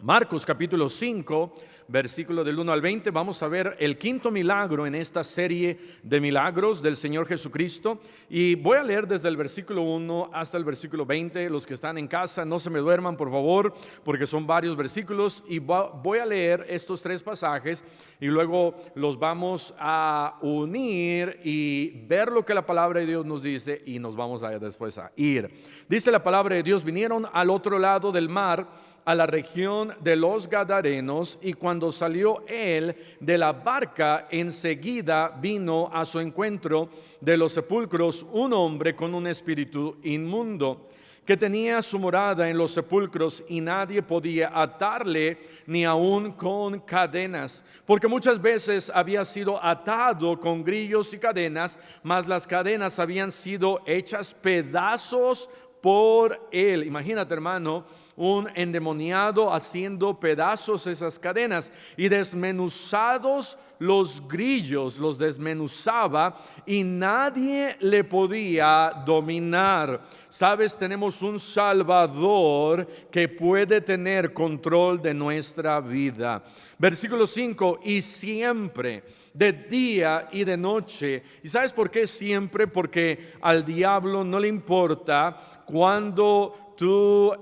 Marcos capítulo 5, versículo del 1 al 20, vamos a ver el quinto milagro en esta serie de milagros del Señor Jesucristo. Y voy a leer desde el versículo 1 hasta el versículo 20. Los que están en casa, no se me duerman, por favor, porque son varios versículos. Y voy a leer estos tres pasajes y luego los vamos a unir y ver lo que la palabra de Dios nos dice, y nos vamos a después a ir. Dice la palabra de Dios: vinieron al otro lado del mar, a la región de los Gadarenos, y cuando salió él de la barca, enseguida vino a su encuentro de los sepulcros un hombre con un espíritu inmundo, que tenía su morada en los sepulcros, y nadie podía atarle ni aun con cadenas, porque muchas veces había sido atado con grillos y cadenas, mas las cadenas habían sido hechas pedazos por él. Imagínate, hermano, un endemoniado haciendo pedazos esas cadenas, y desmenuzados los grillos, los desmenuzaba y nadie le podía dominar. Sabes, tenemos un Salvador que puede tener control de nuestra vida. Versículo 5: y siempre, de día y de noche. ¿Y sabes por qué siempre? Porque al diablo no le importa cuando tú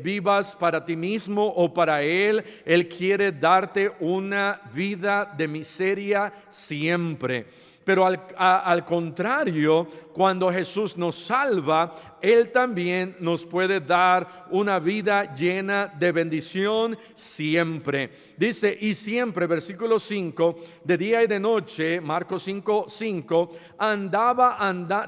vivas para ti mismo o para él. Él quiere darte una vida de miseria siempre. Pero al contrario, cuando Jesús nos salva, Él también nos puede dar una vida llena de bendición siempre. Dice: y siempre, versículo 5, de día y de noche, Marcos 5:5, andaba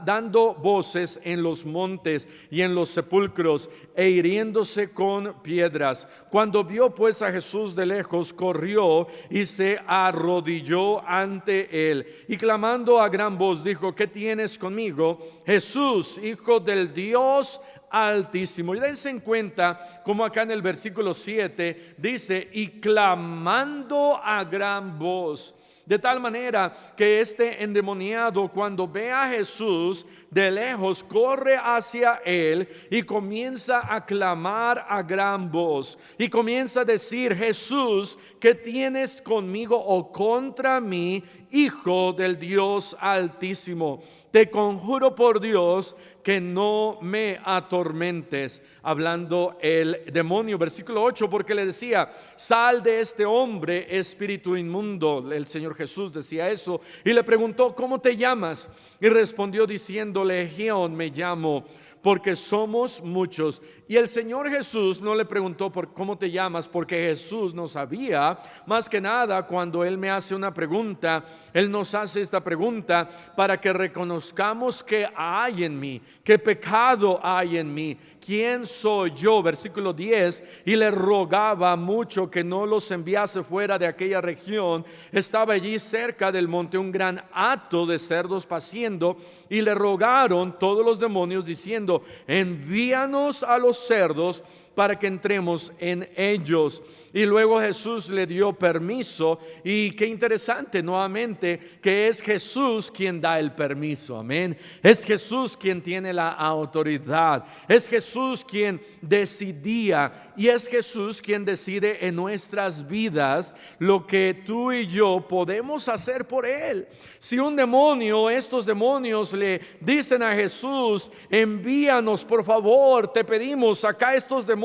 dando voces en los montes y en los sepulcros, e hiriéndose con piedras. Cuando vio pues a Jesús de lejos, corrió y se arrodilló ante él, y clamando a gran voz dijo: ¿qué tienes conmigo, Jesús, Hijo del Dios Altísimo? Y dense en cuenta como acá en el versículo 7 dice: y clamando a gran voz. De tal manera que este endemoniado, cuando ve a Jesús de lejos, corre hacia él y comienza a clamar a gran voz, y comienza a decir: Jesús, ¿qué tienes conmigo o contra mí, Hijo del Dios Altísimo? Te conjuro por Dios que no me atormentes. Hablando el demonio, versículo 8, porque le decía: sal de este hombre, espíritu inmundo. El Señor Jesús decía eso, y le preguntó: ¿cómo te llamas? Y respondió diciendo: Legión me llamo, porque somos muchos. Y el Señor Jesús no le preguntó por cómo te llamas, porque Jesús no sabía. Más que nada, cuando Él me hace una pregunta, Él nos hace esta pregunta para que reconozcamos qué hay en mí, qué pecado hay en mí, quién soy yo. Versículo 10: y le rogaba mucho que no los enviase fuera de aquella región. Estaba allí cerca del monte un gran hato de cerdos paciendo, y le rogaron todos los demonios diciendo: envíanos a los cerdos para que entremos en ellos. Y luego Jesús le dio permiso. Y qué interesante nuevamente que es Jesús quien da el permiso. Amén. Es Jesús quien tiene la autoridad. Es Jesús quien decidía, y es Jesús quien decide en nuestras vidas lo que tú y yo podemos hacer por Él. Si un demonio, estos demonios le dicen a Jesús: envíanos, por favor, te pedimos, acá estos demonios,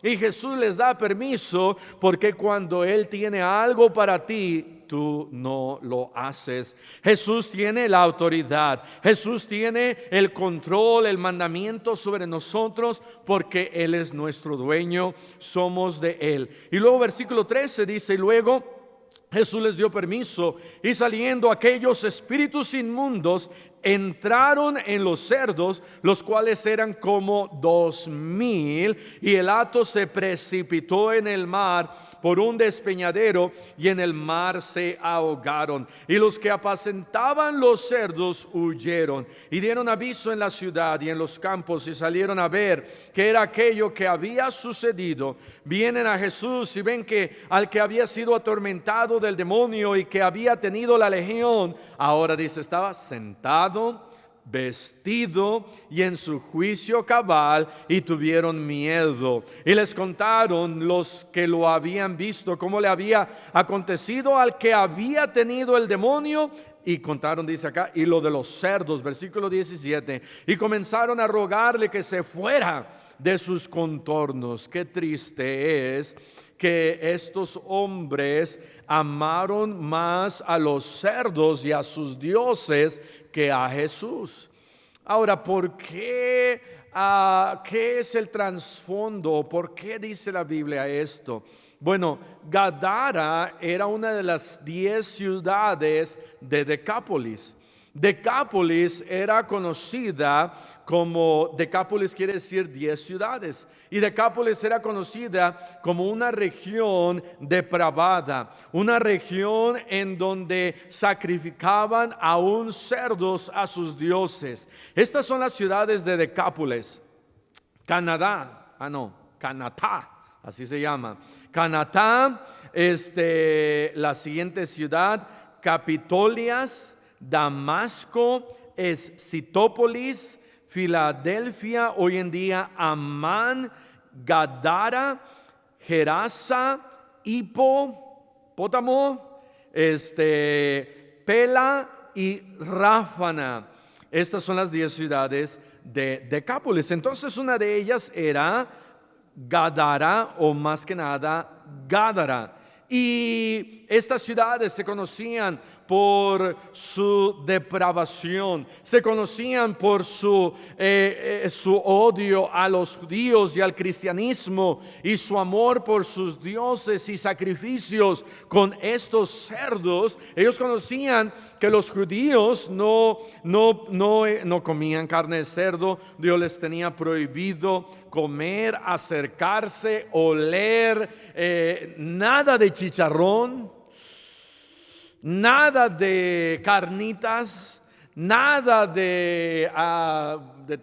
y Jesús les da permiso, porque cuando Él tiene algo para ti, tú no lo haces. Jesús tiene la autoridad, Jesús tiene el control, el mandamiento sobre nosotros, porque Él es nuestro dueño, somos de Él. Y luego versículo 13 dice: y luego Jesús les dio permiso, y saliendo aquellos espíritus inmundos, entraron en los cerdos, los cuales eran como 2,000, y el hato se precipitó en el mar por un despeñadero, y en el mar se ahogaron. Y los que apacentaban los cerdos huyeron, y dieron aviso en la ciudad y en los campos, y salieron a ver qué era aquello que había sucedido. Vienen a Jesús y ven que al que había sido atormentado del demonio y que había tenido la legión, ahora dice, estaba sentado vestido y en su juicio cabal, y tuvieron miedo. Y les contaron los que lo habían visto cómo le había acontecido al que había tenido el demonio. Y contaron, dice acá, y lo de los cerdos, versículo 17. Y comenzaron a rogarle que se fuera de sus contornos. Qué triste es que estos hombres amaron más a los cerdos y a sus dioses que a Jesús. Ahora, ¿por qué? ¿Qué es el trasfondo? ¿Por qué dice la Biblia esto? Bueno, Gadara era una de las 10 ciudades de Decápolis. Decápolis era conocida como, Decápolis quiere decir 10 ciudades, y Decápolis era conocida como una región depravada, una región en donde sacrificaban aún cerdos a sus dioses. Estas son las ciudades de Decápolis. Canatá, así se llama. Canatá, la siguiente ciudad, Capitolias, Damasco, Escitópolis, Filadelfia, hoy en día Amán, Gadara, Gerasa, Hipopótamo, Pela y Ráfana. Estas son las 10 ciudades de Decápolis. Entonces una de ellas era Gadara, o más que nada Gádara. Y estas ciudades se conocían por su depravación, se conocían por su odio a los judíos y al cristianismo, y su amor por sus dioses y sacrificios con estos cerdos. Ellos conocían que los judíos no comían carne de cerdo. Dios les tenía prohibido comer, acercarse, oler, nada de chicharrón, nada de carnitas, nada de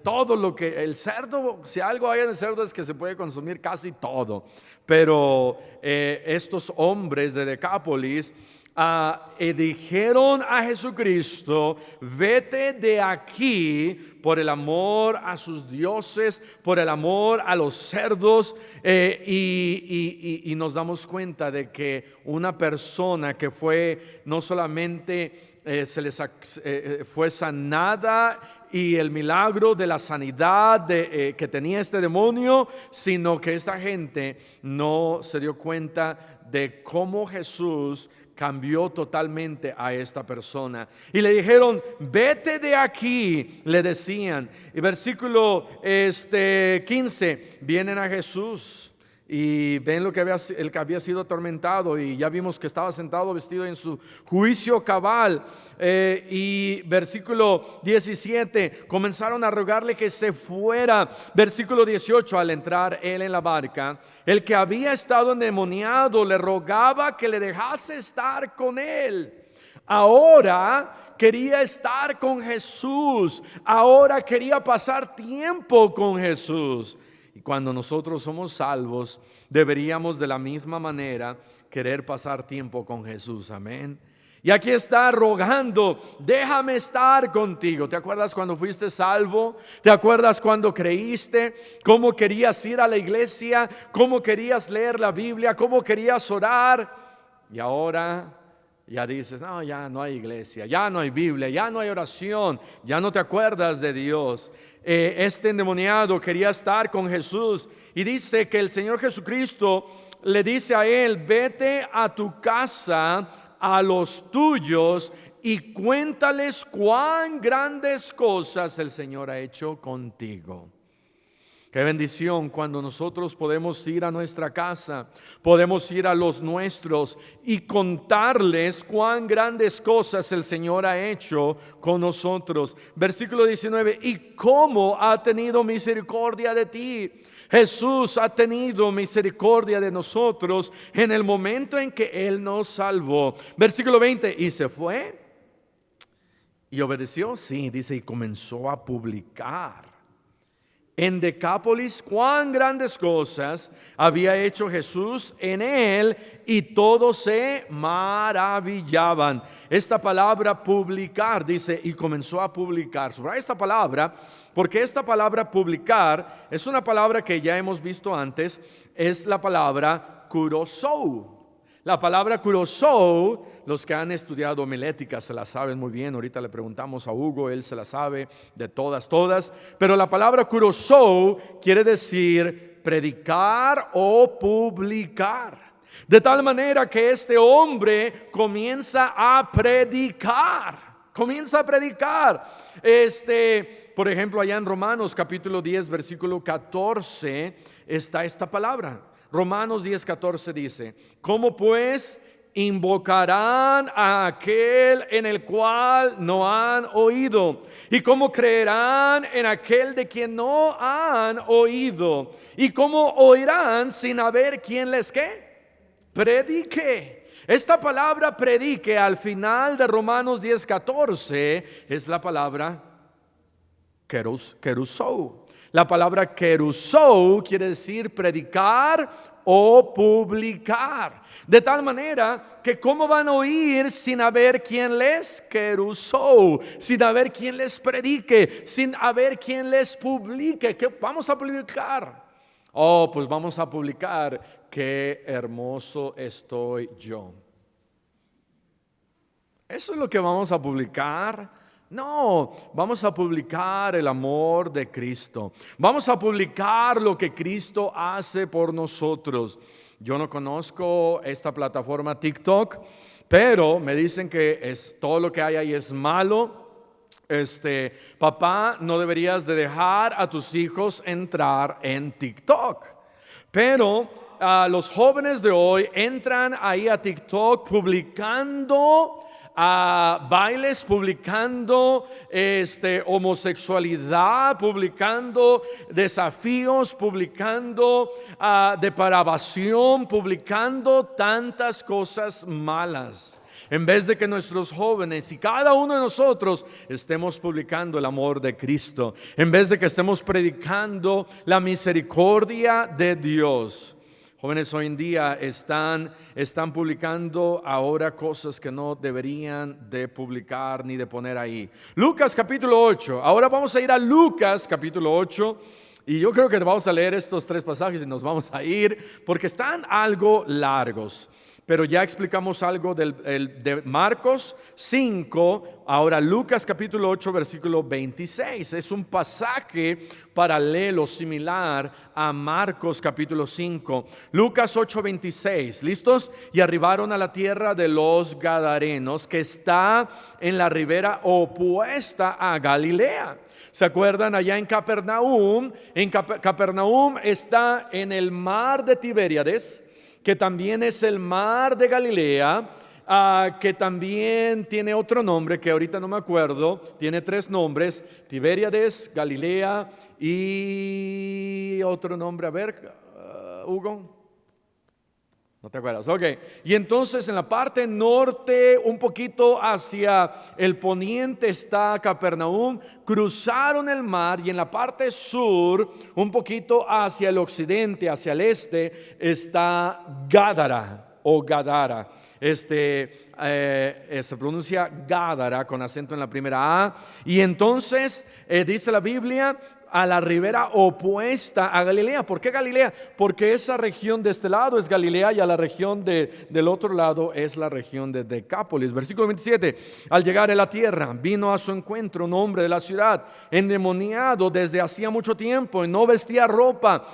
todo lo que el cerdo. Si algo hay en el cerdo es que se puede consumir casi todo. Pero estos hombres de Decápolis dijeron a Jesucristo: vete de aquí, por el amor a sus dioses, por el amor a los cerdos. Y nos damos cuenta de que una persona que fue no solamente fue sanada, y el milagro de la sanidad que tenía este demonio, sino que esta gente no se dio cuenta de cómo Jesús cambió totalmente a esta persona. Y le dijeron: vete de aquí, le decían. Y versículo 15, vienen a Jesús y ven el que había sido atormentado, y ya vimos que estaba sentado vestido en su juicio cabal. Y versículo 17, comenzaron a rogarle que se fuera. Versículo 18, al entrar él en la barca, el que había estado endemoniado le rogaba que le dejase estar con él. Ahora quería estar con Jesús, ahora quería pasar tiempo con Jesús. Y cuando nosotros somos salvos, deberíamos de la misma manera querer pasar tiempo con Jesús. Amén. Y aquí está rogando: déjame estar contigo. ¿Te acuerdas cuando fuiste salvo? ¿Te acuerdas cuando creíste? ¿Cómo querías ir a la iglesia? ¿Cómo querías leer la Biblia? ¿Cómo querías orar? Y ahora ya dices: no, ya no hay iglesia, ya no hay Biblia, ya no hay oración, ya no te acuerdas de Dios. Este endemoniado quería estar con Jesús, y dice que el Señor Jesucristo le dice a él: vete a tu casa, a los tuyos, y cuéntales cuán grandes cosas el Señor ha hecho contigo. Qué bendición cuando nosotros podemos ir a nuestra casa, podemos ir a los nuestros y contarles cuán grandes cosas el Señor ha hecho con nosotros. Versículo 19, y cómo ha tenido misericordia de ti. Jesús ha tenido misericordia de nosotros en el momento en que Él nos salvó. Versículo 20, y se fue y obedeció. Sí, dice, y comenzó a publicar en Decápolis cuán grandes cosas había hecho Jesús en él, y todos se maravillaban. Esta palabra publicar, dice, y comenzó a publicar. Sobre esta palabra, porque esta palabra publicar es una palabra que ya hemos visto antes, es la palabra kurosou. La palabra kurosou, los que han estudiado homilética se la saben muy bien. Ahorita le preguntamos a Hugo, él se la sabe de todas. Pero la palabra kurosou quiere decir predicar o publicar. De tal manera que este hombre comienza a predicar. Por ejemplo, allá en Romanos capítulo 10, versículo 14, está esta palabra. Romanos 10:14 dice: ¿cómo pues invocarán a aquel en el cual no han oído? ¿Y cómo creerán en aquel de quien no han oído? ¿Y cómo oirán sin haber quien les predique? Esta palabra predique al final de Romanos 10:14 es la palabra kerusou. La palabra kerusou quiere decir predicar o publicar. De tal manera que ¿cómo van a oír sin haber quien les kerusou? Sin haber quien les predique, sin haber quien les publique. ¿Qué vamos a publicar? Oh, pues vamos a publicar: qué hermoso estoy yo. ¿Eso es lo que vamos a publicar? No, vamos a publicar el amor de Cristo. Vamos a publicar lo que Cristo hace por nosotros. Yo no conozco esta plataforma TikTok, pero me dicen que todo lo que hay ahí es malo. Papá, no deberías de dejar a tus hijos entrar en TikTok. Pero los jóvenes de hoy entran ahí a TikTok publicando bailes, publicando homosexualidad, publicando desafíos, publicando depravación, publicando tantas cosas malas. En vez de que nuestros jóvenes y cada uno de nosotros estemos publicando el amor de Cristo, en vez de que estemos predicando la misericordia de Dios. Jóvenes hoy en día están publicando ahora cosas que no deberían de publicar ni de poner ahí. Lucas capítulo 8. Ahora vamos a ir a Lucas capítulo 8. Y yo creo que vamos a leer estos 3 pasajes y nos vamos a ir porque están algo largos. Pero ya explicamos algo de Marcos 5, ahora Lucas capítulo 8, versículo 26. Es un pasaje paralelo, similar a Marcos capítulo 5. Lucas 8, 26. ¿Listos? Y arribaron a la tierra de los Gadarenos, que está en la ribera opuesta a Galilea. ¿Se acuerdan? Allá en Capernaum. Capernaum está en el mar de Tiberíades, que también es el mar de Galilea, que también tiene otro nombre que ahorita no me acuerdo. Tiene 3 nombres: Tiberíades, Galilea y otro nombre. A ver, Hugo, ¿no te acuerdas? Ok. Y entonces en la parte norte, un poquito hacia el poniente, está Capernaum. Cruzaron el mar, y en la parte sur, un poquito hacia el occidente, hacia el este, está Gádara o Gadara. Se pronuncia Gádara con acento en la primera A. Y entonces dice la Biblia: a la ribera opuesta a Galilea. ¿Por qué Galilea? Porque esa región de este lado es Galilea y a la región del otro lado es la región de Decápolis. Versículo 27. Al llegar a la tierra, vino a su encuentro un hombre de la ciudad, endemoniado desde hacía mucho tiempo, y no vestía ropa,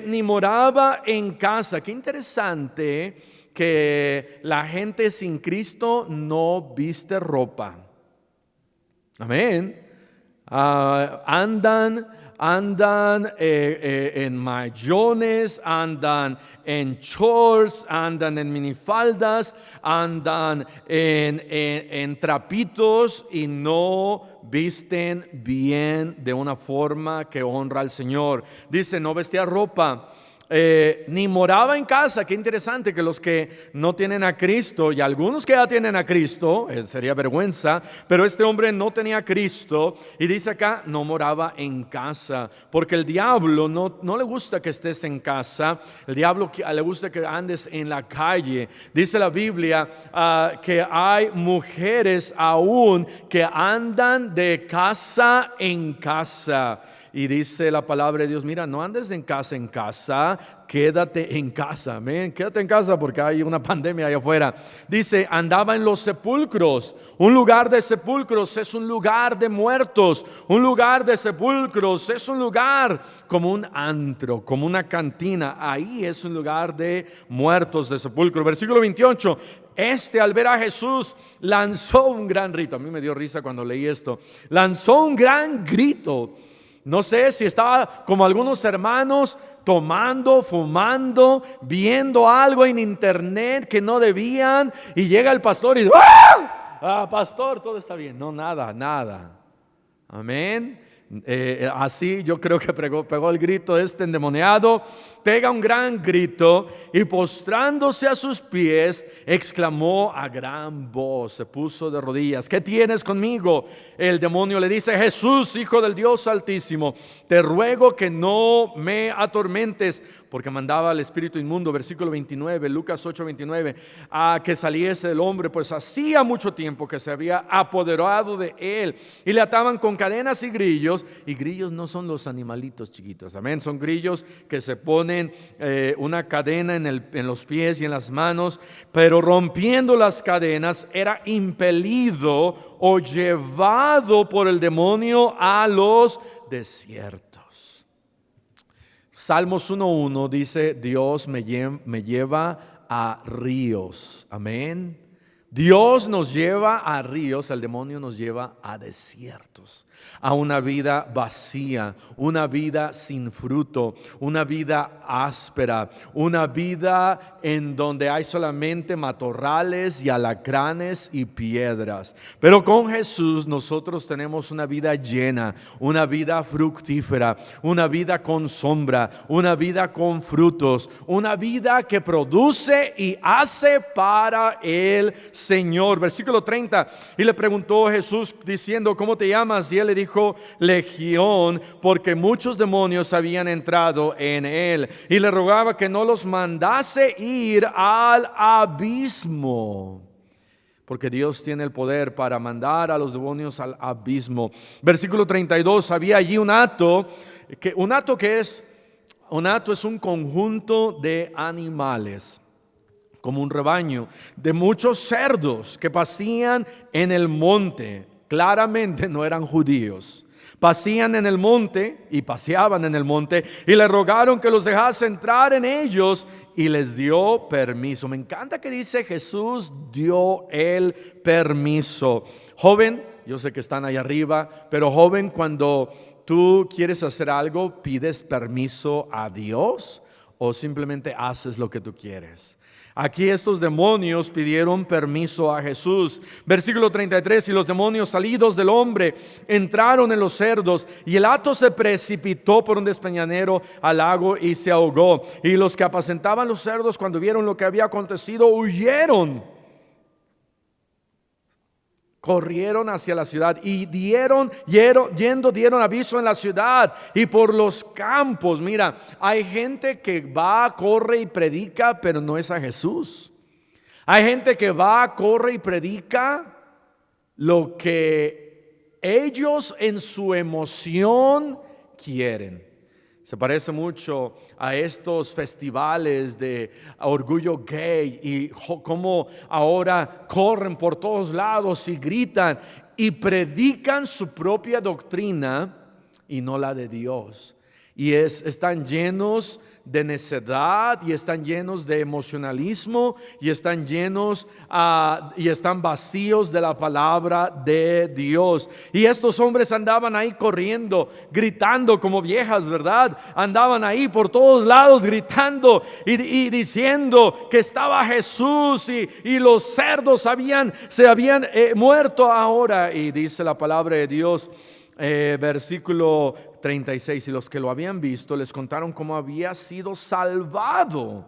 ni moraba en casa. Qué interesante que la gente sin Cristo no viste ropa. Amén. Andan en mayones, andan en shorts, andan en minifaldas, andan en trapitos y no visten bien de una forma que honra al Señor. Dice: no vestía ropa, ni moraba en casa. Qué interesante que los que no tienen a Cristo, y algunos que ya tienen a Cristo, sería vergüenza, pero este hombre no tenía a Cristo, y dice acá, no moraba en casa, porque el diablo no le gusta que estés en casa, el diablo le gusta que andes en la calle. Dice la Biblia que hay mujeres aún que andan de casa en casa. Y dice la palabra de Dios, mira, no andes en casa, quédate en casa, amén. Quédate en casa porque hay una pandemia allá afuera. Dice, andaba en los sepulcros. Un lugar de sepulcros es un lugar de muertos. Un lugar de sepulcros es un lugar como un antro, como una cantina. Ahí es un lugar de muertos, de sepulcro. Versículo 28. Al ver a Jesús, lanzó un gran grito. A mí me dio risa cuando leí esto. Lanzó un gran grito. No sé si estaba como algunos hermanos tomando, fumando, viendo algo en internet que no debían, y llega el pastor y dice, ¡ah! Pastor, todo está bien. No, nada. Amén. Así yo creo que pegó el grito endemoniado, pega un gran grito y postrándose a sus pies exclamó a gran voz, se puso de rodillas. ¿Qué tienes conmigo? El demonio le dice, Jesús, Hijo del Dios Altísimo, te ruego que no me atormentes, porque mandaba al espíritu inmundo, versículo 29, Lucas 8:29, a que saliese del hombre, pues hacía mucho tiempo que se había apoderado de él, y le ataban con cadenas y grillos no son los animalitos chiquitos, amén, son grillos que se ponen una cadena en los pies y en las manos, pero rompiendo las cadenas era impelido o llevado por el demonio a los desiertos. Salmos 1:1 dice, Dios me lleva a ríos, amén. Dios nos lleva a ríos, el demonio nos lleva a desiertos, a una vida vacía, una vida sin fruto, una vida áspera, una vida en donde hay solamente matorrales y alacranes y piedras. Pero con Jesús nosotros tenemos una vida llena, una vida fructífera, una vida con sombra, una vida con frutos, una vida que produce y hace para el Señor. Versículo 30, y le preguntó Jesús diciendo, ¿cómo te llamas? Y él le dijo, Legión, porque muchos demonios habían entrado en él, y le rogaba que no los mandase ir al abismo, porque Dios tiene el poder para mandar a los demonios al abismo. Versículo 32, había allí un hato que es un conjunto de animales, como un rebaño de muchos cerdos que pasían en el monte. Claramente no eran judíos. Pasían en el monte y paseaban en el monte, y le rogaron que los dejase entrar en ellos, y les dio permiso. Me encanta que dice Jesús dio el permiso. Joven, yo sé que están ahí arriba, pero joven, cuando tú quieres hacer algo, ¿pides permiso a Dios o simplemente haces lo que tú quieres? Aquí estos demonios pidieron permiso a Jesús. Versículo 33, y los demonios salidos del hombre entraron en los cerdos, y el hato se precipitó por un despeñadero al lago y se ahogó. Y los que apacentaban los cerdos, cuando vieron lo que había acontecido, huyeron. Corrieron hacia la ciudad y dieron aviso en la ciudad y por los campos. Mira, hay gente que va, corre y predica, pero no es a Jesús. Hay gente que va, corre y predica lo que ellos en su emoción quieren. Se parece mucho a estos festivales de orgullo gay y cómo ahora corren por todos lados y gritan y predican su propia doctrina y no la de Dios. Y están llenos de necedad, y están llenos de emocionalismo, y están llenos y están vacíos de la palabra de Dios. Y estos hombres andaban ahí corriendo, gritando como viejas, ¿verdad? Andaban ahí por todos lados gritando y diciendo que estaba Jesús, y los cerdos se habían muerto ahora. Y dice la palabra de Dios, versículo 36, y los que lo habían visto les contaron cómo había sido salvado.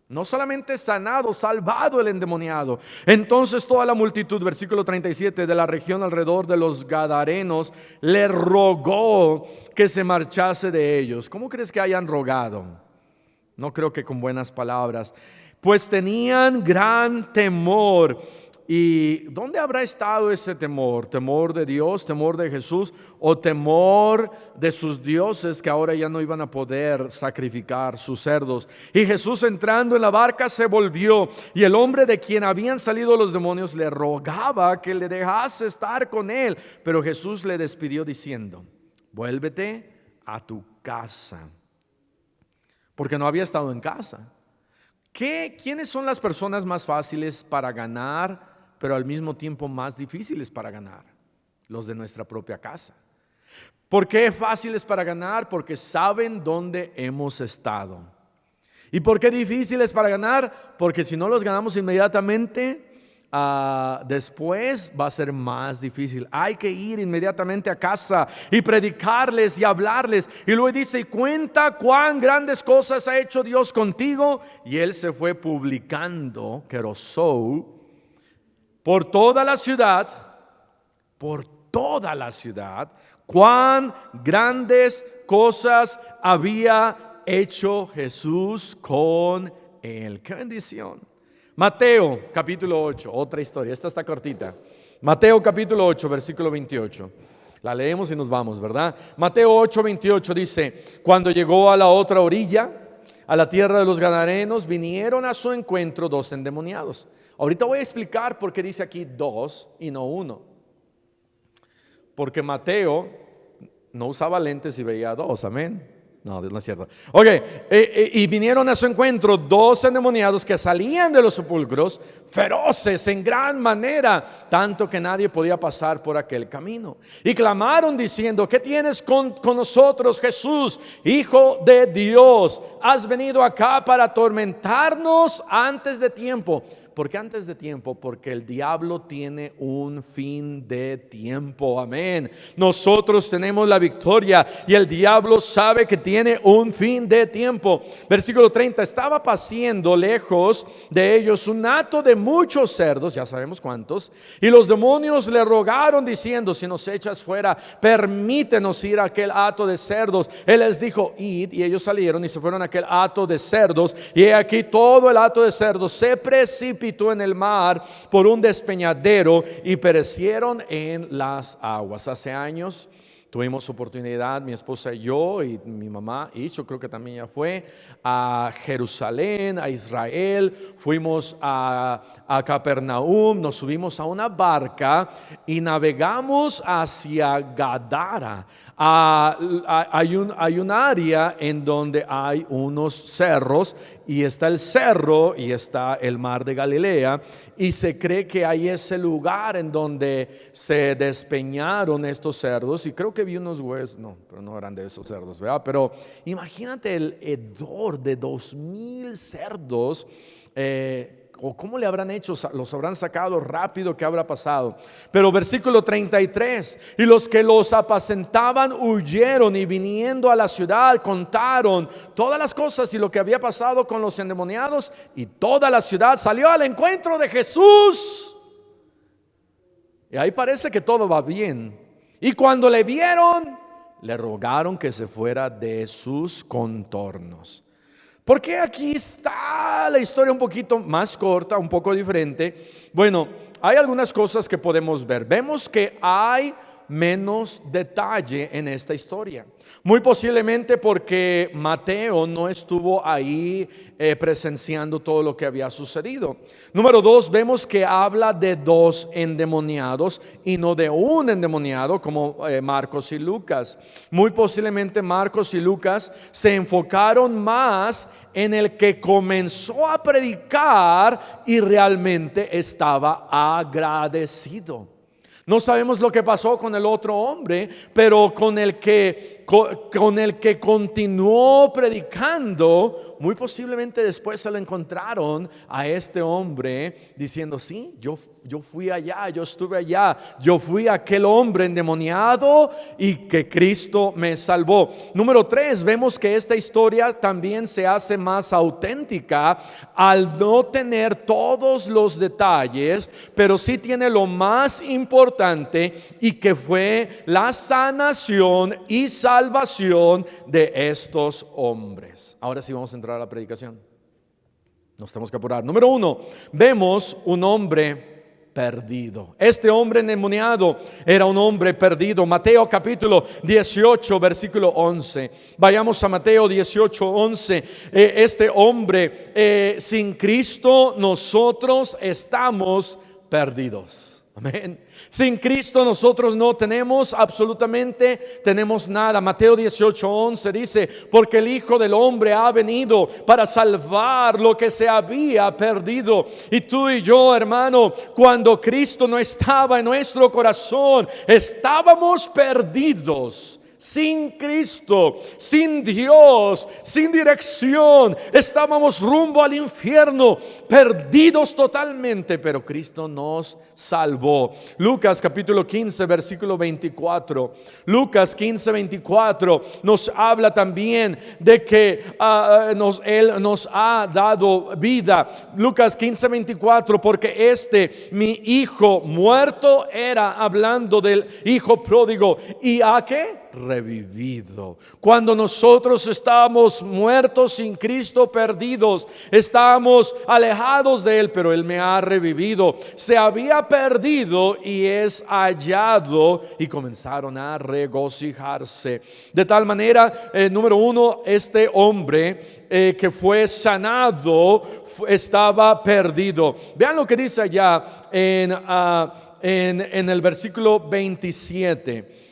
No solamente sanado, salvado el endemoniado. Entonces toda la multitud, versículo 37, de la región alrededor de los Gadarenos, le rogó que se marchase de ellos. ¿Cómo crees que hayan rogado? No creo que con buenas palabras. Pues tenían gran temor. ¿Y dónde habrá estado ese temor? ¿Temor de Dios, temor de Jesús o temor de sus dioses que ahora ya no iban a poder sacrificar sus cerdos? Y Jesús, entrando en la barca, se volvió, y el hombre de quien habían salido los demonios le rogaba que le dejase estar con él. Pero Jesús le despidió diciendo: vuélvete a tu casa. Porque no había estado en casa. ¿Quiénes son las personas más fáciles para ganar, pero al mismo tiempo más difíciles para ganar? Los de nuestra propia casa. ¿Por qué fáciles para ganar? Porque saben dónde hemos estado. ¿Y por qué difíciles para ganar? Porque si no los ganamos inmediatamente, después va a ser más difícil. Hay que ir inmediatamente a casa y predicarles y hablarles. Y luego dice: y cuenta cuán grandes cosas ha hecho Dios contigo. Y él se fue publicando, querosou, por toda la ciudad, cuán grandes cosas había hecho Jesús con él. ¡Qué bendición! Mateo capítulo 8, otra historia, esta está cortita. Mateo capítulo 8, versículo 28. La leemos y nos vamos, ¿verdad? Mateo 8, 28 dice: cuando llegó a la otra orilla, a la tierra de los Gadarenos, vinieron a su encuentro dos endemoniados. Ahorita voy a explicar por qué dice aquí dos y no uno. Porque Mateo no usaba lentes y veía dos, amén. No, no es cierto. Ok, y vinieron a su encuentro dos endemoniados que salían de los sepulcros, feroces en gran manera, tanto que nadie podía pasar por aquel camino. Y clamaron diciendo: ¿qué tienes con nosotros, Jesús, Hijo de Dios? ¿Has venido acá para atormentarnos antes de tiempo? ¿Por qué antes de tiempo? Porque el diablo tiene un fin de tiempo, amén. Nosotros tenemos la victoria y el diablo sabe que tiene un fin de tiempo. Versículo 30, estaba paciendo lejos de ellos un hato de muchos cerdos, ya sabemos cuántos, y los demonios le rogaron diciendo: si nos echas fuera, permítenos ir a aquel hato de cerdos. Él les dijo: id, y ellos salieron y se fueron a aquel hato de cerdos, y he aquí todo el hato de cerdos se precipitó en el mar por un despeñadero y perecieron en las aguas. Hace años tuvimos oportunidad, mi esposa y yo, y mi mamá, y yo creo que también ya fue, a Jerusalén, a Israel. Fuimos a Capernaum, nos subimos a una barca y navegamos hacia Gadara. Hay un área en donde hay unos cerros, y está el cerro y está el mar de Galilea, y se cree que hay ese lugar en donde se despeñaron estos cerdos, y creo que vi unos huesos, no, pero no eran de esos cerdos, ¿verdad? Pero imagínate el hedor de 2000 cerdos. ¿O cómo le habrán hecho? Los habrán sacado rápido, ¿qué habrá pasado? Pero versículo 33, y los que los apacentaban huyeron, y viniendo a la ciudad contaron todas las cosas y lo que había pasado con los endemoniados, y toda la ciudad salió al encuentro de Jesús. Y ahí parece que todo va bien. Y cuando le vieron, le rogaron que se fuera de sus contornos. Porque aquí está la historia un poquito más corta, un poco diferente. Bueno, hay algunas cosas que podemos ver. Vemos que hay menos detalle en esta historia. Muy posiblemente porque Mateo no estuvo ahí presenciando todo lo que había sucedido. Número 2, vemos que habla de dos endemoniados y no de un endemoniado como Marcos y Lucas. Muy posiblemente Marcos y Lucas se enfocaron más en el que comenzó a predicar y realmente estaba agradecido. No sabemos lo que pasó con el otro hombre, pero con el que con el que continuó predicando, muy posiblemente después se lo encontraron a este hombre diciendo: sí, yo fui allá, yo estuve allá, yo fui aquel hombre endemoniado y que Cristo me salvó. Número 3, vemos que esta historia también se hace más auténtica al no tener todos los detalles, pero sí tiene lo más importante, y que fue la sanación y salvación de estos hombres. Ahora sí vamos a entrar a la predicación. Nos tenemos que apurar. Número 1, vemos un hombre perdido. Este hombre endemoniado era un hombre perdido. Mateo capítulo 18 versículo 11. Vayamos a Mateo 18, 11. Este hombre, sin Cristo nosotros estamos perdidos. Amén. Sin Cristo nosotros no tenemos tenemos nada. Mateo 18, 11 dice: porque el Hijo del Hombre ha venido para salvar lo que se había perdido. Y tú y yo, hermano, cuando Cristo no estaba en nuestro corazón, estábamos perdidos. Sin Cristo, sin Dios, sin dirección, estábamos rumbo al infierno, perdidos totalmente, pero Cristo nos salvó. Lucas capítulo 15 versículo 24. Lucas 15, 24 nos habla también de que Él nos ha dado vida. Lucas 15, 24, porque mi hijo muerto era, hablando del hijo pródigo, y a qué revivido. Cuando nosotros estábamos muertos sin Cristo, perdidos, estábamos alejados de Él, pero Él me ha revivido. Se había perdido y es hallado, y comenzaron a regocijarse. De tal manera, número 1, este hombre que fue sanado estaba perdido. Vean lo que dice allá en el versículo 27.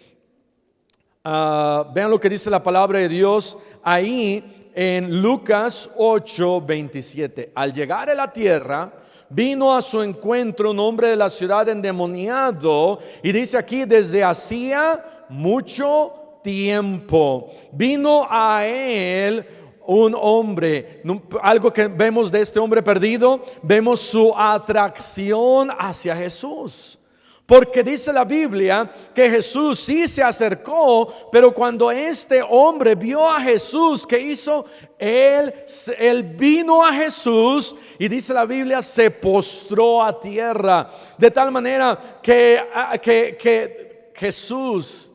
Vean lo que dice la palabra de Dios ahí en Lucas 8, 27. Al llegar a la tierra, vino a su encuentro un hombre de la ciudad endemoniado, y dice aquí: desde hacía mucho tiempo. Vino a él un hombre. Algo que vemos de este hombre perdido, vemos su atracción hacia Jesús. Porque dice la Biblia que Jesús sí se acercó, pero cuando este hombre vio a Jesús, ¿qué hizo? Él vino a Jesús, y dice la Biblia, se postró a tierra. De tal manera que Jesús,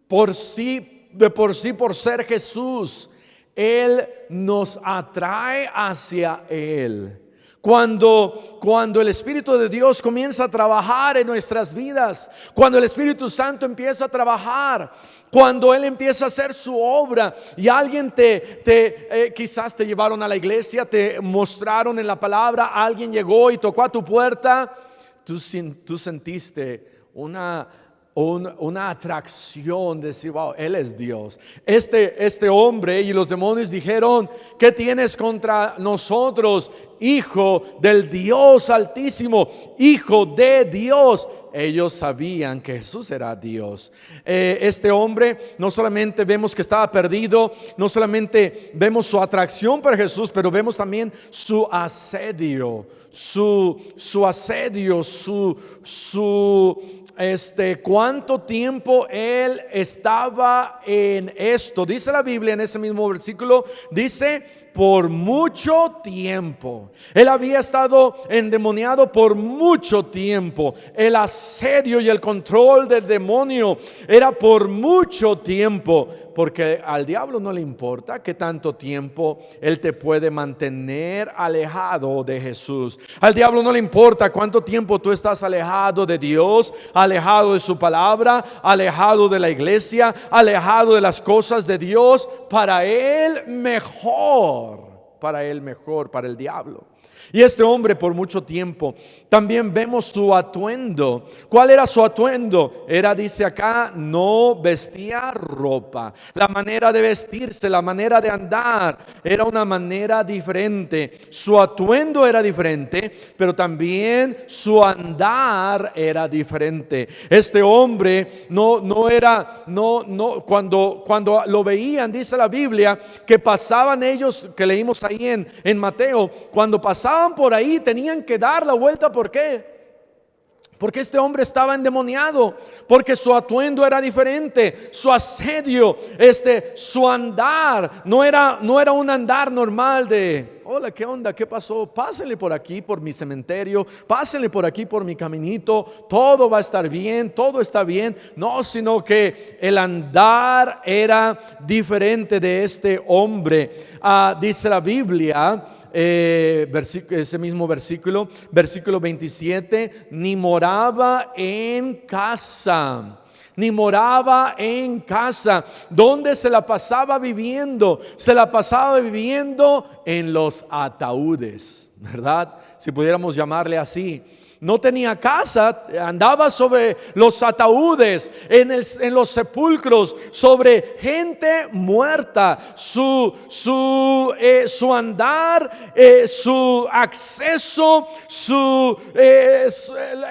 por ser Jesús, Él nos atrae hacia Él. Cuando el Espíritu de Dios comienza a trabajar en nuestras vidas, cuando el Espíritu Santo empieza a trabajar, cuando Él empieza a hacer su obra, y alguien quizás te llevaron a la iglesia, te mostraron en la palabra, alguien llegó y tocó a tu puerta, tú sentiste una atracción de decir: wow, Él es Dios. Este hombre y los demonios dijeron: ¿qué tienes contra nosotros, Hijo del Dios Altísimo, Hijo de Dios? Ellos sabían que Jesús era Dios. Este hombre, no solamente vemos que estaba perdido, no solamente vemos su atracción por Jesús, pero vemos también su asedio, cuánto tiempo él estaba en esto. Dice la Biblia en ese mismo versículo, dice: por mucho tiempo. Él había estado endemoniado por mucho tiempo. El asedio y el control del demonio era por mucho tiempo, porque al diablo no le importa qué tanto tiempo él te puede mantener alejado de Jesús. Al diablo no le importa cuánto tiempo tú estás alejado de Dios, alejado de su palabra, alejado de la iglesia, alejado de las cosas de Dios. Para él mejor para él mejor, para el diablo. Y este hombre por mucho tiempo, también vemos su atuendo. ¿Cuál era su atuendo? Era, dice acá, no vestía ropa. La manera de vestirse, la manera de andar, era una manera diferente. Su atuendo era diferente, pero también su andar era diferente. Este hombre cuando lo veían, dice la Biblia, que pasaban ellos, que leímos ahí en Mateo, cuando pasaban por ahí tenían que dar la vuelta. ¿Por qué? Porque este hombre estaba endemoniado, porque su atuendo era diferente, su asedio, su andar no era un andar normal de hola, ¿qué onda? ¿Qué pasó? Pásenle por aquí, por mi cementerio, pásenle por aquí, por mi caminito, todo va a estar bien, todo está bien. No, sino que el andar era diferente de este hombre. Dice la Biblia, ese mismo versículo 27, ni moraba en casa. Ni moraba en casa. ¿Dónde se la pasaba viviendo? Se la pasaba viviendo en los ataúdes, ¿verdad? Si pudiéramos llamarle así. No tenía casa, andaba sobre los ataúdes, en los sepulcros, sobre gente muerta. Su andar, su acceso,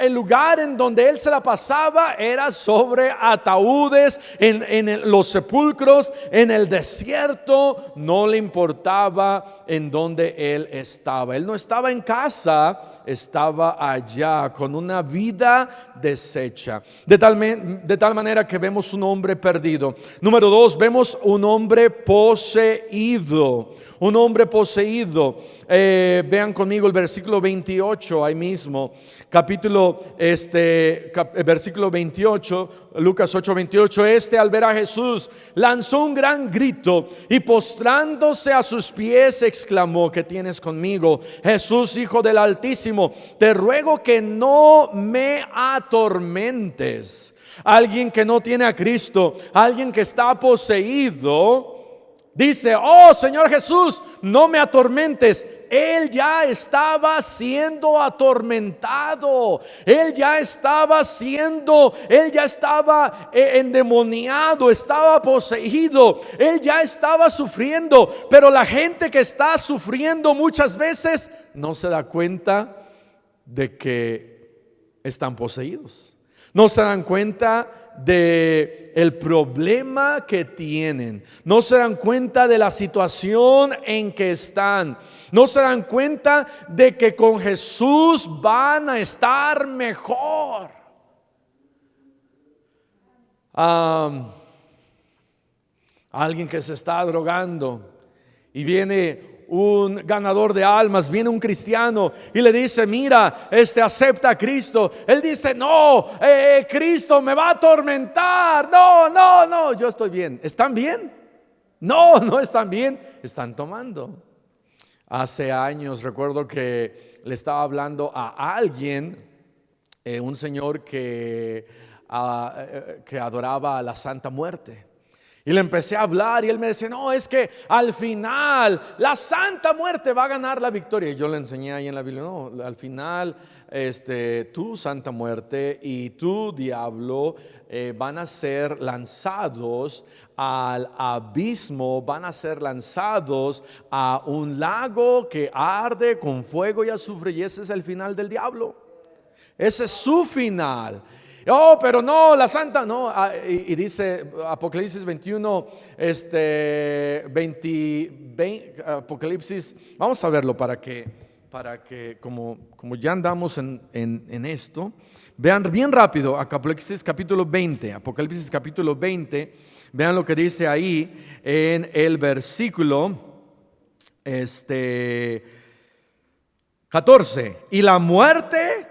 el lugar en donde él se la pasaba era sobre ataúdes, en los sepulcros, en el desierto. No le importaba en donde él estaba. Él no estaba en casa, estaba allá con una vida deshecha. De tal manera que vemos un hombre perdido. Número 2, vemos un hombre poseído. Un hombre poseído. Vean conmigo el versículo 28 ahí mismo. Versículo 28, Lucas 8:28. Al ver a Jesús, lanzó un gran grito y postrándose a sus pies exclamó: ¿qué tienes conmigo, Jesús, Hijo del Altísimo? Te ruego que no me atormentes. Alguien que no tiene a Cristo, alguien que está poseído, dice: oh Señor Jesús, no me atormentes. Él ya estaba siendo atormentado. Él ya estaba endemoniado, estaba poseído. Él ya estaba sufriendo. Pero la gente que está sufriendo muchas veces no se da cuenta de que están poseídos. No se dan cuenta de el problema que tienen. No se dan cuenta de la situación en que están. No se dan cuenta de que con Jesús van a estar mejor. Alguien que se está drogando y viene un ganador de almas, viene un cristiano y le dice: mira, acepta a Cristo. Él dice: no, Cristo me va a atormentar. No, yo estoy bien. ¿Están bien? No están bien, están tomando. Hace años recuerdo que le estaba hablando a alguien, un señor que adoraba a la Santa Muerte. Y le empecé a hablar y él me decía: no, es que al final la Santa Muerte va a ganar la victoria. Y yo le enseñé ahí en la Biblia: no, al final tú, Santa Muerte, y tú, diablo, van a ser lanzados al abismo, van a ser lanzados a un lago que arde con fuego y azufre. Y ese es el final del diablo. Ese es su final. Oh, pero no, la santa no. Y dice Apocalipsis 21, Apocalipsis, vamos a verlo para que como ya andamos en esto, vean bien rápido Apocalipsis capítulo 20. Apocalipsis capítulo 20, vean lo que dice ahí en el versículo 14. Y la muerte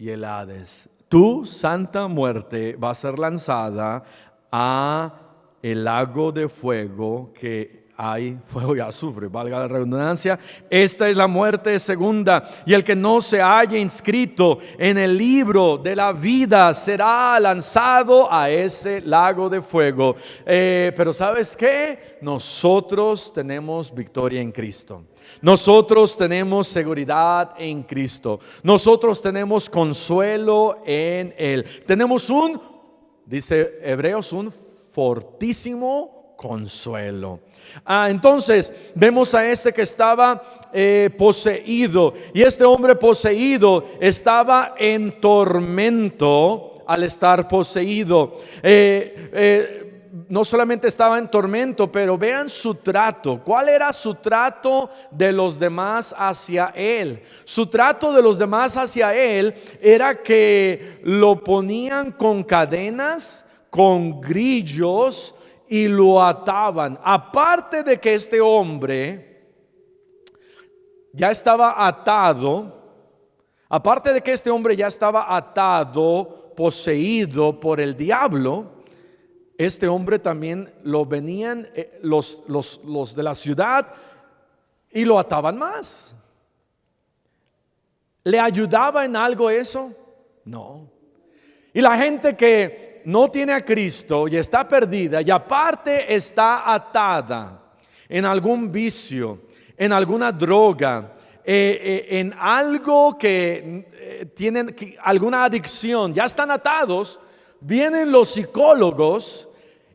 y el Hades, tu Santa Muerte, va a ser lanzada a el lago de fuego que hay fuego y azufre, valga la redundancia. Esta es la muerte segunda, y el que no se haya inscrito en el libro de la vida será lanzado a ese lago de fuego. Pero ¿sabes qué? Nosotros tenemos victoria en Cristo. Nosotros tenemos seguridad en Cristo. Nosotros tenemos consuelo en Él. Tenemos dice Hebreos, un fortísimo consuelo. Entonces vemos a este que estaba poseído, y este hombre poseído estaba en tormento al estar poseído. No solamente estaba en tormento, pero vean su trato. ¿Cuál era su trato de los demás hacia él? Su trato de los demás hacia él era que lo ponían con cadenas, con grillos, y lo ataban. Aparte de que este hombre ya estaba atado, poseído por el diablo, este hombre también lo venían los de la ciudad y lo ataban más. ¿Le ayudaba en algo eso? No. Y la gente que no tiene a Cristo y está perdida, y aparte está atada en algún vicio, en alguna droga, en algo que tienen alguna adicción, ya están atados. Vienen los psicólogos,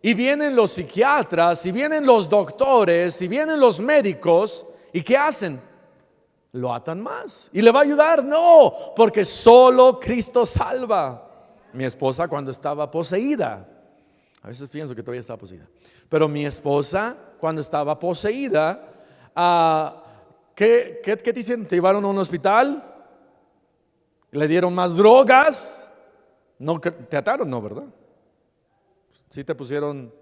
y vienen los psiquiatras, y vienen los doctores, y vienen los médicos, ¿y qué hacen? Lo atan más. ¿Y le va a ayudar? No, porque solo Cristo salva. Mi esposa, cuando estaba poseída, a veces pienso que todavía está poseída, pero mi esposa, cuando estaba poseída, ¿qué te dicen? ¿Te llevaron a un hospital? ¿Le dieron más drogas? No, te ataron, no, ¿verdad? Sí te pusieron,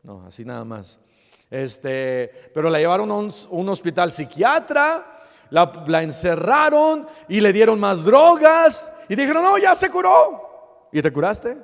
no, así nada más. Pero la llevaron a un hospital psiquiatra, la encerraron y le dieron más drogas y dijeron, no, ya se curó. ¿Y te curaste?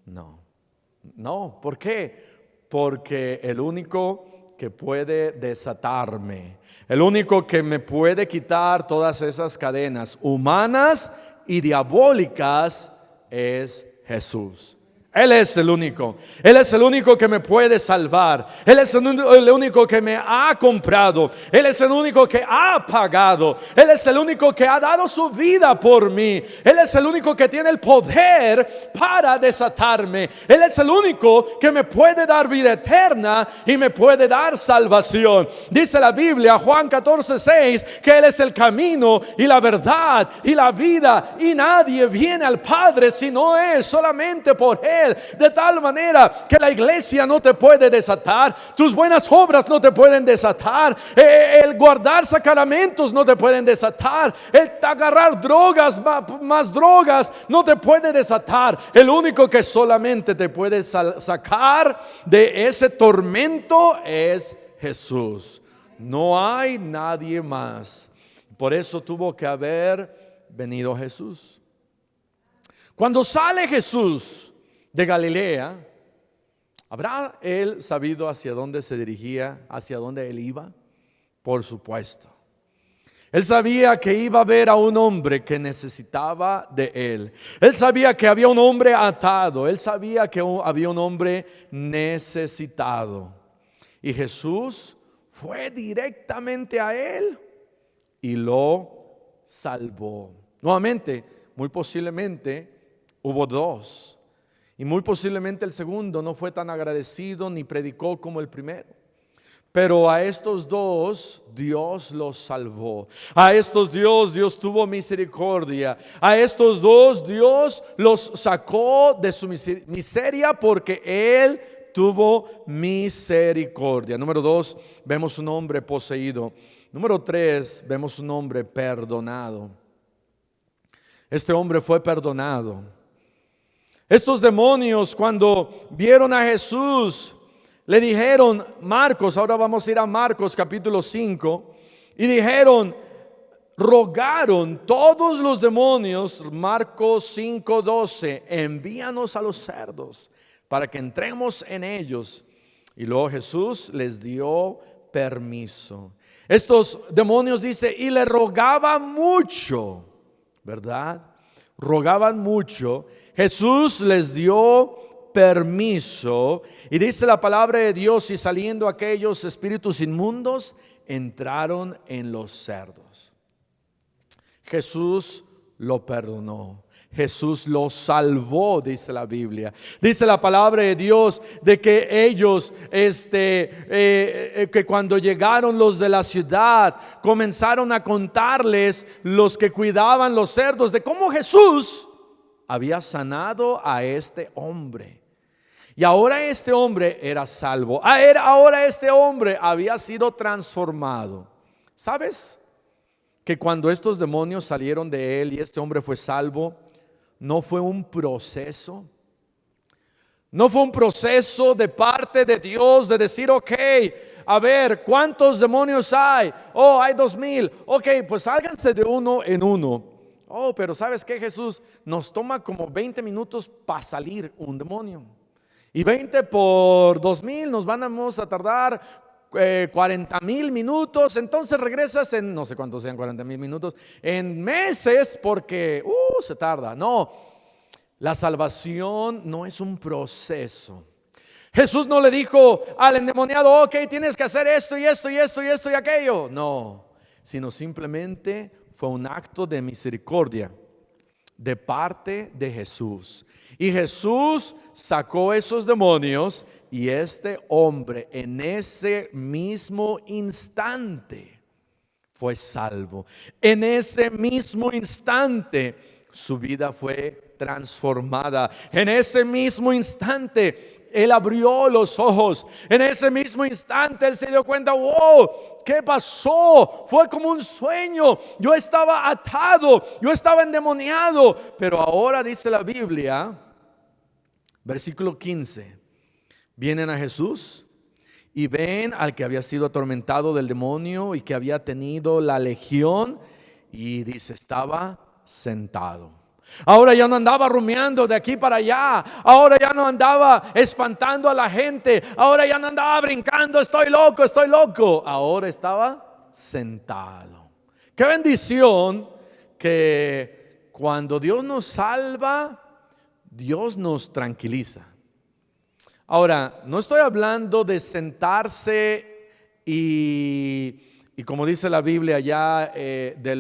No, ¿por qué? Porque el único que puede desatarme, el único que me puede quitar todas esas cadenas humanas y diabólicas es Jesús. Él es el único. Él es el único que me puede salvar. Él es el único que me ha comprado. Él es el único que ha pagado. Él es el único que ha dado su vida por mí. Él es el único que tiene el poder para desatarme. Él es el único que me puede dar vida eterna y me puede dar salvación. Dice la Biblia, Juan 14:6, que Él es el camino y la verdad y la vida, y nadie viene al Padre si no es solamente por Él. De tal manera que la iglesia no te puede desatar, tus buenas obras no te pueden desatar, el guardar sacramentos no te pueden desatar, el agarrar drogas, más drogas no te puede desatar. El único que solamente te puede sacar de ese tormento es Jesús. No hay nadie más. Por eso tuvo que haber venido Jesús. Cuando sale Jesús de Galilea, ¿habrá él sabido hacia dónde se dirigía, hacia dónde él iba? Por supuesto. Él sabía que iba a ver a un hombre que necesitaba de él. Él sabía que había un hombre atado. Él sabía que había un hombre necesitado. Y Jesús fue directamente a él y lo salvó. Nuevamente, muy posiblemente hubo dos. Y muy posiblemente el segundo no fue tan agradecido ni predicó como el primero. Pero a estos dos Dios los salvó. A estos Dios tuvo misericordia. A estos dos Dios los sacó de su miseria porque Él tuvo misericordia. Número 2, vemos un hombre poseído. Número 3, vemos un hombre perdonado. Este hombre fue perdonado. Estos demonios, cuando vieron a Jesús, le dijeron, Marcos, ahora vamos a ir a Marcos capítulo 5, y dijeron, rogaron todos los demonios, Marcos 5:12, envíanos a los cerdos para que entremos en ellos. Y luego Jesús les dio permiso. Estos demonios, dice, y le rogaban mucho, ¿verdad? Rogaban mucho. Jesús les dio permiso. Y dice la palabra de Dios, y saliendo aquellos espíritus inmundos, entraron en los cerdos. Jesús lo perdonó. Jesús los salvó, dice la Biblia. Dice la palabra de Dios de que ellos, que cuando llegaron los de la ciudad, comenzaron a contarles los que cuidaban los cerdos de cómo Jesús había sanado a este hombre. Y ahora este hombre era salvo. Ahora este hombre había sido transformado. ¿Sabes? Que cuando estos demonios salieron de él y este hombre fue salvo, no fue un proceso. No fue un proceso de parte de Dios de decir, ok, a ver, ¿cuántos demonios hay? Oh, hay 2,000. Ok, pues sálganse de uno en uno. Oh, pero ¿sabes qué, Jesús? Nos toma como 20 minutos para salir un demonio. Y 20 por 2,000 nos vamos a tardar 40,000 minutos. Entonces regresas en, no sé cuántos sean 40,000 minutos, en meses, porque se tarda. No, la salvación no es un proceso. Jesús no le dijo al endemoniado, ok, tienes que hacer esto y esto y esto y esto y aquello. No, sino simplemente fue un acto de misericordia de parte de Jesús. Y Jesús sacó esos demonios y este hombre en ese mismo instante fue salvo. En ese mismo instante su vida fue transformada. En ese mismo instante él abrió los ojos. En ese mismo instante él se dio cuenta, wow, ¿qué pasó? Fue como un sueño. Yo estaba atado, yo estaba endemoniado. Pero ahora dice la Biblia, versículo 15, vienen a Jesús y ven al que había sido atormentado del demonio y que había tenido la legión, y dice, estaba sentado. Ahora ya no andaba rumiando de aquí para allá. Ahora ya no andaba espantando a la gente. Ahora ya no andaba brincando, estoy loco, estoy loco. Ahora estaba sentado. Qué bendición que cuando Dios nos salva, Dios nos tranquiliza. Ahora, no estoy hablando de sentarse y como dice la Biblia allá, de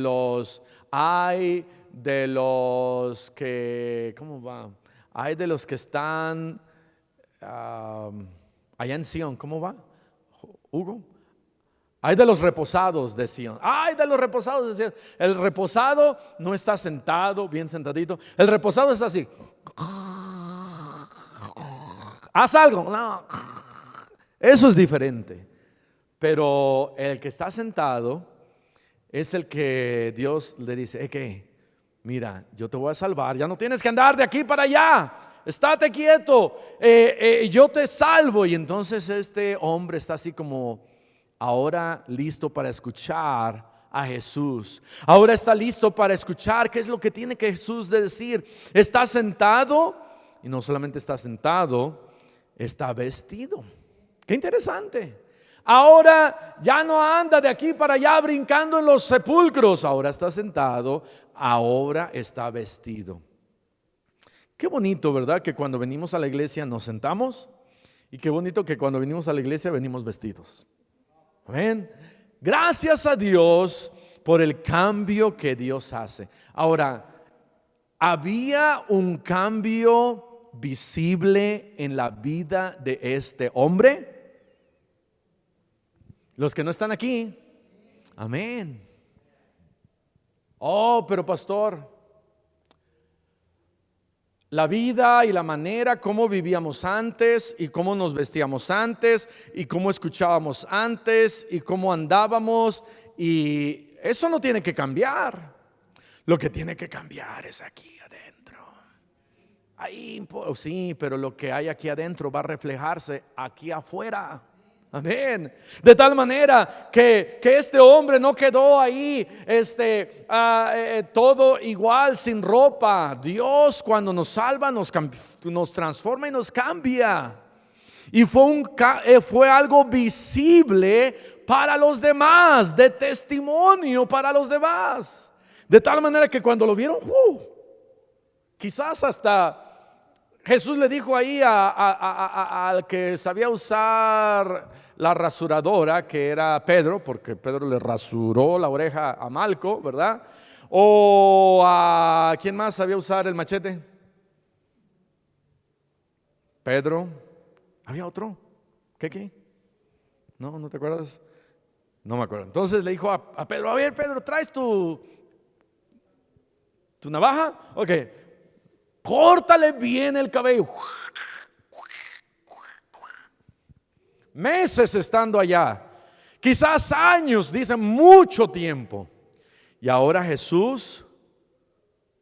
los que, ¿cómo va? Hay de los que están allá en Sion, ¿cómo va, Hugo? Hay de los reposados de Sion. Hay de los reposados de Sion. El reposado no está sentado, bien sentadito. El reposado está así. Haz algo. No. Eso es diferente. Pero el que está sentado es el que Dios le dice, ¿qué? Mira, yo te voy a salvar. Ya no tienes que andar de aquí para allá. Estate quieto. Yo te salvo. Y entonces este hombre está así como ahora listo para escuchar a Jesús. Ahora está listo para escuchar qué es lo que tiene que Jesús de decir. Está sentado y no solamente está sentado, está vestido. Qué interesante. Ahora ya no anda de aquí para allá brincando en los sepulcros. Ahora está sentado, ahora está vestido. Qué bonito, ¿verdad? Que cuando venimos a la iglesia nos sentamos, y qué bonito que cuando venimos a la iglesia venimos vestidos. Amén. Gracias a Dios por el cambio que Dios hace. Ahora, había un cambio visible en la vida de este hombre. Los que no están aquí, amén. Oh, pero pastor, la vida y la manera como vivíamos antes y cómo nos vestíamos antes y cómo escuchábamos antes y cómo andábamos, y eso no tiene que cambiar. Lo que tiene que cambiar es aquí adentro. Ahí, sí, pero lo que hay aquí adentro va a reflejarse aquí afuera. Amén. De tal manera que este hombre no quedó ahí todo igual, sin ropa. Dios, cuando nos salva, nos transforma y nos cambia. Y fue algo visible para los demás, de testimonio para los demás. De tal manera que cuando lo vieron, quizás hasta Jesús le dijo ahí al que sabía usar la rasuradora, que era Pedro, porque Pedro le rasuró la oreja a Malco, ¿verdad? O a ¿quién más sabía usar el machete? Pedro. ¿Había otro? ¿Qué? ¿No te acuerdas? No me acuerdo. Entonces le dijo a Pedro, a ver, Pedro, ¿traes tu navaja? Ok, córtale bien el cabello. Meses estando allá, quizás años, dicen mucho tiempo. Y ahora Jesús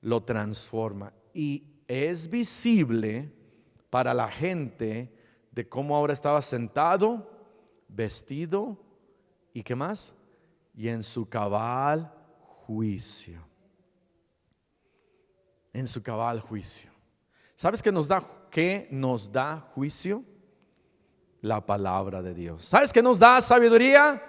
lo transforma y es visible para la gente de cómo ahora estaba sentado, vestido y ¿qué más? Y en su cabal juicio. En su cabal juicio. ¿Sabes qué nos da juicio? La palabra de Dios. ¿Sabes qué nos da sabiduría?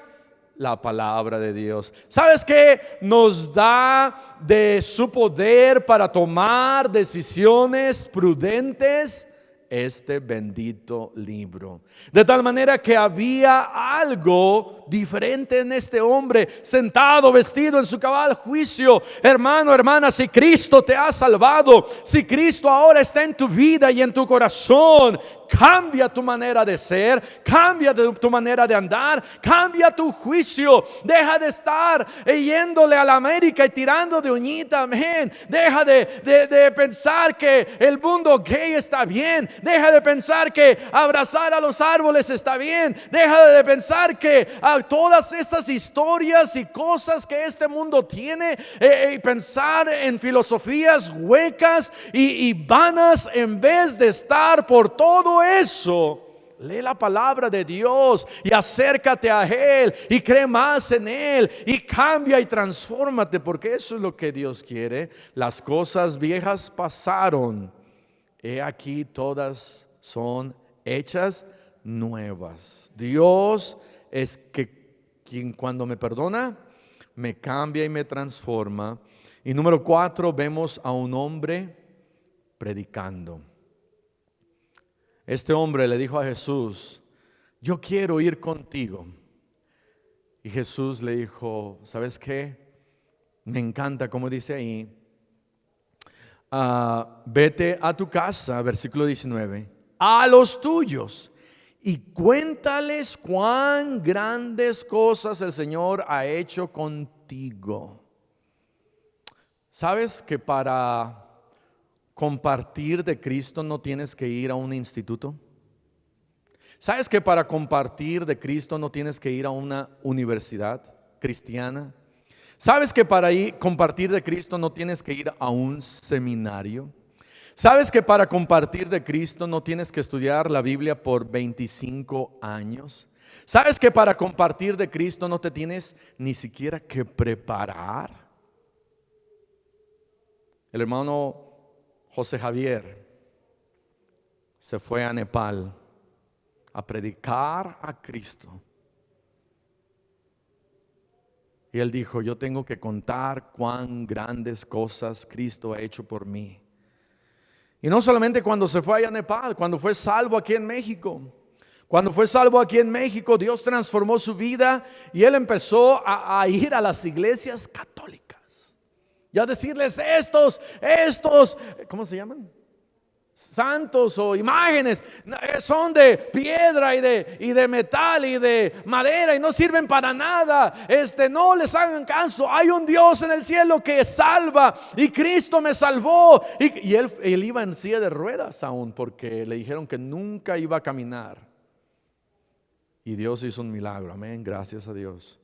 La palabra de Dios. ¿Sabes qué nos da de su poder para tomar decisiones prudentes? Este bendito libro. De tal manera que había algo diferente en este hombre, sentado, vestido en su cabal juicio. Hermano, hermana, si Cristo te ha salvado, si Cristo ahora está en tu vida y en tu corazón, cambia tu manera de ser, cambia tu manera de andar, cambia tu juicio. Deja de estar yéndole a la América y tirando de uñita, amén. Deja de pensar que el mundo gay está bien. Deja de pensar que abrazar a los árboles está bien. Deja de pensar que todas estas historias y cosas que este mundo tiene, y pensar en filosofías huecas y vanas, en vez de estar por todo eso, lee la palabra de Dios y acércate a Él y cree más en Él y cambia y transfórmate, porque eso es lo que Dios quiere. Las cosas viejas pasaron, he aquí todas son hechas nuevas. Dios es quien cuando me perdona, me cambia y me transforma. Y número 4, vemos a un hombre predicando. Este hombre le dijo a Jesús, yo quiero ir contigo. Y Jesús le dijo, ¿sabes qué? Me encanta como dice ahí, vete a tu casa, versículo 19, a los tuyos y cuéntales cuán grandes cosas el Señor ha hecho contigo. ¿Sabes que para compartir de Cristo no tienes que ir a un instituto? ¿Sabes que para compartir de Cristo no tienes que ir a una universidad cristiana? ¿Sabes que para compartir de Cristo no tienes que ir a un seminario? ¿Sabes que para compartir de Cristo no tienes que estudiar la Biblia por 25 años? ¿Sabes que para compartir de Cristo no te tienes ni siquiera que preparar? El hermano José Javier se fue a Nepal a predicar a Cristo. Y él dijo, yo tengo que contar cuán grandes cosas Cristo ha hecho por mí. Y no solamente cuando se fue allá a Nepal, cuando fue salvo aquí en México. Cuando fue salvo aquí en México, Dios transformó su vida y él empezó a ir a las iglesias católicas y a decirles estos, ¿cómo se llaman? Santos o imágenes son de piedra y de metal y de madera y no sirven para nada. No les hagan caso. Hay un Dios en el cielo que salva y Cristo me salvó. Y él iba en silla de ruedas aún, porque le dijeron que nunca iba a caminar. Y Dios hizo un milagro. Amén, gracias a Dios.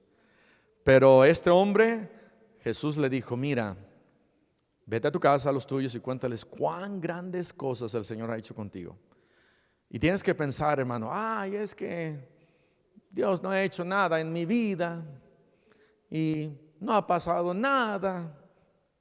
Pero este hombre, Jesús le dijo, mira, vete a tu casa, a los tuyos, y cuéntales cuán grandes cosas el Señor ha hecho contigo. Y tienes que pensar, hermano, es que Dios no ha hecho nada en mi vida y no ha pasado nada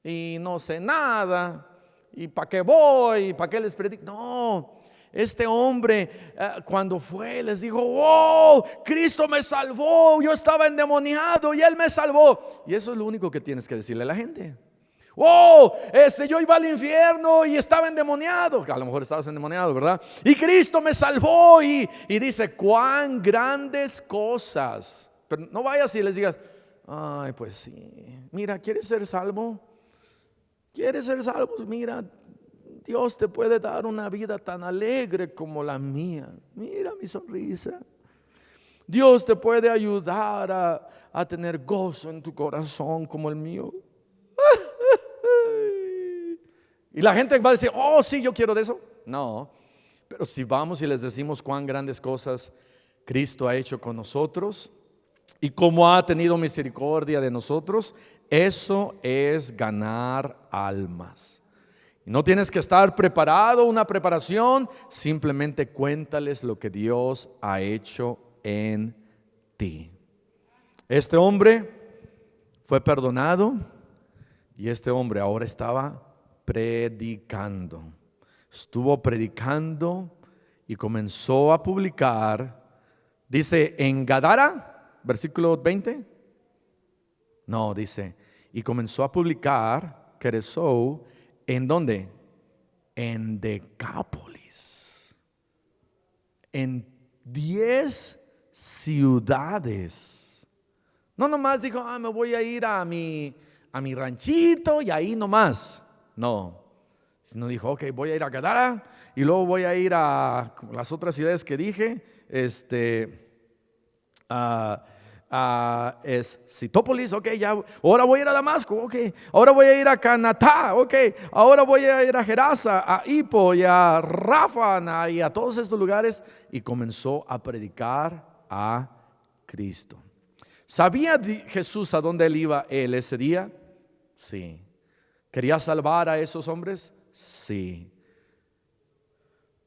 y no sé nada y ¿para qué voy? ¿Para qué les predico? No, este hombre cuando fue les dijo: oh, Cristo me salvó, yo estaba endemoniado y Él me salvó. Y eso es lo único que tienes que decirle a la gente. Oh, yo iba al infierno y estaba endemoniado. A lo mejor estabas endemoniado, ¿verdad? Y Cristo me salvó y dice: cuán grandes cosas. Pero no vayas y les digas: ay, pues sí, mira, ¿quieres ser salvo? ¿Quieres ser salvo? Mira, Dios te puede dar una vida tan alegre como la mía. Mira mi sonrisa. Dios te puede ayudar a tener gozo en tu corazón como el mío. Y la gente va a decir: oh, sí, yo quiero de eso. No, pero si vamos y les decimos cuán grandes cosas Cristo ha hecho con nosotros y cómo ha tenido misericordia de nosotros, eso es ganar almas. No tienes que estar preparado, una preparación, simplemente cuéntales lo que Dios ha hecho en ti. Este hombre fue perdonado y este hombre ahora estaba predicando. Estuvo predicando y comenzó a publicar. Dice en Gadara, versículo 20. No, dice, y comenzó a publicar Keresou. ¿En dónde? En Decápolis. En 10 ciudades. No nomás dijo: me voy a ir a mi ranchito y ahí nomás. No, sino dijo: ok, voy a ir a Gadara y luego voy a ir a las otras ciudades que dije, es Citópolis, ok, ya, ahora voy a ir a Damasco, ok, ahora voy a ir a Canatá, ok, ahora voy a ir a Gerasa, a Hippo y a Ráfana y a todos estos lugares, y comenzó a predicar a Cristo. ¿Sabía Jesús a dónde él iba ese día? Sí. ¿Quería salvar a esos hombres? Sí.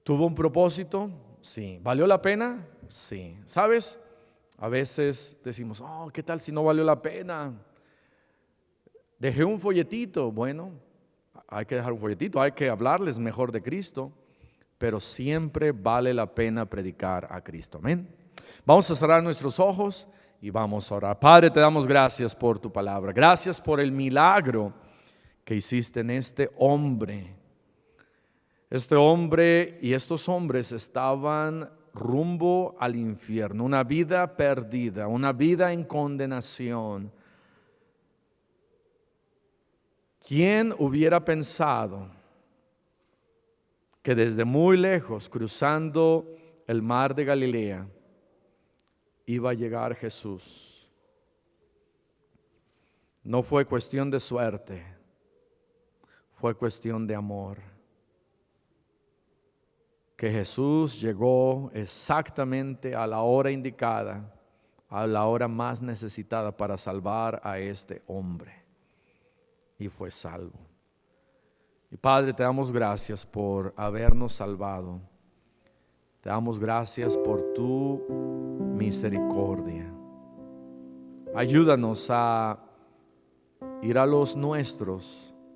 ¿Tuvo un propósito? Sí. ¿Valió la pena? Sí. ¿Sabes? A veces decimos: oh, ¿qué tal si no valió la pena? Dejé un folletito. Bueno, hay que dejar un folletito, hay que hablarles mejor de Cristo, pero siempre vale la pena predicar a Cristo. Amén. Vamos a cerrar nuestros ojos y vamos a orar. Padre, te damos gracias por tu palabra. Gracias por el milagro que hiciste en este hombre. Este hombre y estos hombres estaban rumbo al infierno, una vida perdida, una vida en condenación. ¿Quién hubiera pensado que desde muy lejos, cruzando el mar de Galilea, iba a llegar Jesús? No fue cuestión de suerte, fue cuestión de amor. Que Jesús llegó exactamente a la hora indicada, a la hora más necesitada para salvar a este hombre, y fue salvo. Y Padre, te damos gracias por habernos salvado. Te damos gracias por tu misericordia. Ayúdanos a ir a los nuestros